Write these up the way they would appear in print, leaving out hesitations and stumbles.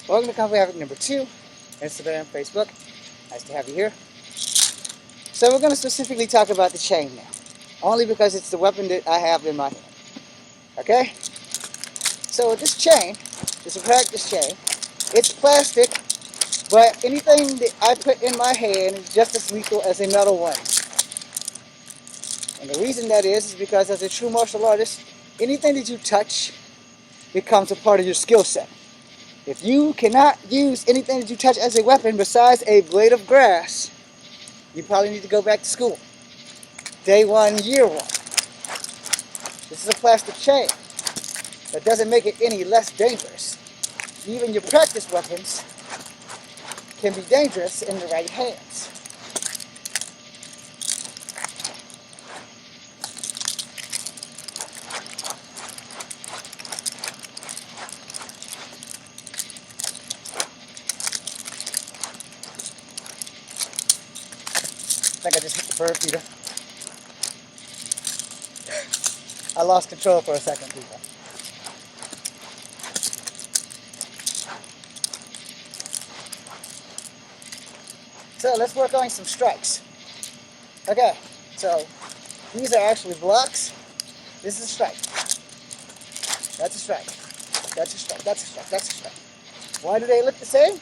Welcome to Kung Fu Havoc number 2, Instagram, Facebook. Nice to have you here. So we're going to specifically talk about the chain now, only because it's the weapon that I have in my hand. Okay? So with this chain, it's a practice chain. It's plastic, but anything that I put in my hand is just as lethal as a metal one. And the reason that is because as a true martial artist, anything that you touch becomes a part of your skill set. If you cannot use anything that you touch as a weapon besides a blade of grass, you probably need to go back to school. Day 1, year 1. This is a plastic chain. That doesn't make it any less dangerous. Even your practice weapons can be dangerous in the right hands. I think I just hit the bird feeder. I lost control for a second, people. So let's work on some strikes. Okay, so these are actually blocks. This is a strike. That's a strike. That's a strike. That's a strike. That's a strike. Why do they look the same?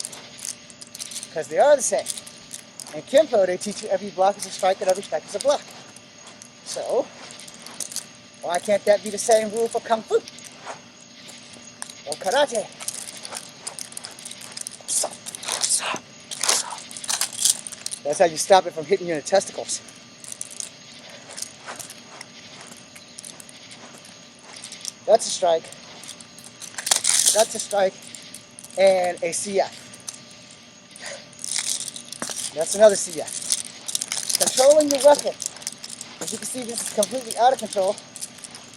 Because they are the same. In Kempo, they teach you every block is a strike and every strike is a block. So, why can't that be the same rule for Kung Fu? Or Karate? That's how you stop it from hitting you in the testicles. That's a strike. That's a strike. And a CF. That's another CF. Controlling your weapon. As you can see, this is completely out of control,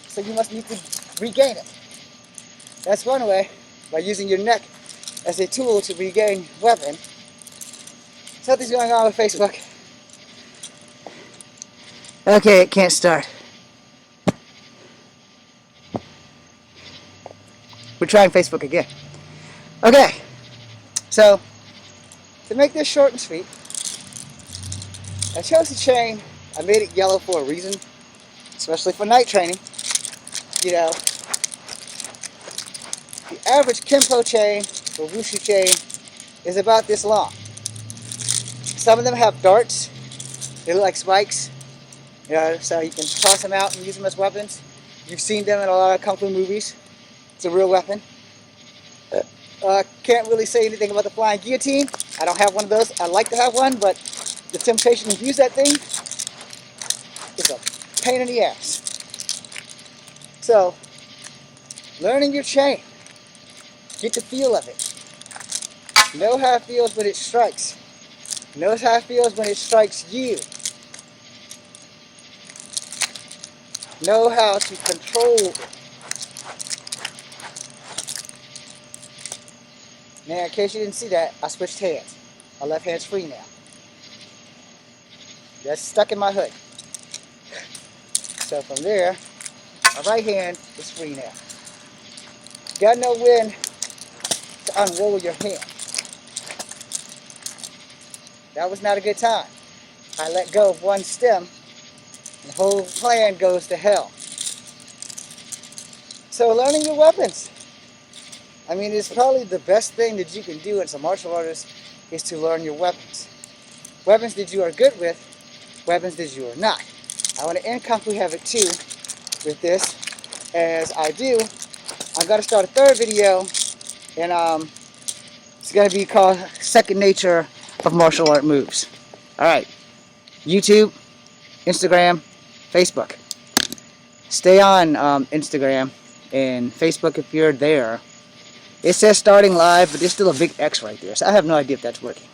so you must need to regain it. That's one way, by using your neck as a tool to regain weapon. Something's going on with Facebook. Okay, it can't start. We're trying Facebook again. Okay, so to make this short and sweet, I chose the chain. I made it yellow for a reason, especially for night training. You know, the average Kempo chain or Wushu chain is about this long. Some of them have darts. They look like spikes. You know, so you can toss them out and use them as weapons. You've seen them in a lot of Kung Fu movies. It's a real weapon. Can't really say anything about the flying guillotine. I don't have one of those. I'd like to have one, but the temptation to use that thing is a pain in the ass. So, learning your chain. Get the feel of it. Know how it feels when it strikes. Know how it feels when it strikes you. Know how to control it. Now, in case you didn't see that, I switched hands. My left hand's free now. That's stuck in my hood. So from there, my right hand is free now. You gotta know when to unroll your hand. That was not a good time. I let go of one stem, and the whole plan goes to hell. So learning your weapons. I mean, it's probably the best thing that you can do as a martial artist is to learn your weapons. Weapons that you are good with, weapons that you are not. I want to end Kung Fu Havoc 2 with this. As I do, I'm going to start a third video, and it's going to be called Second Nature of Martial Art Moves. Alright, YouTube, Instagram, Facebook. Stay on Instagram and Facebook if you're there. It says starting live, but there's still a big X right there, so I have no idea if that's working.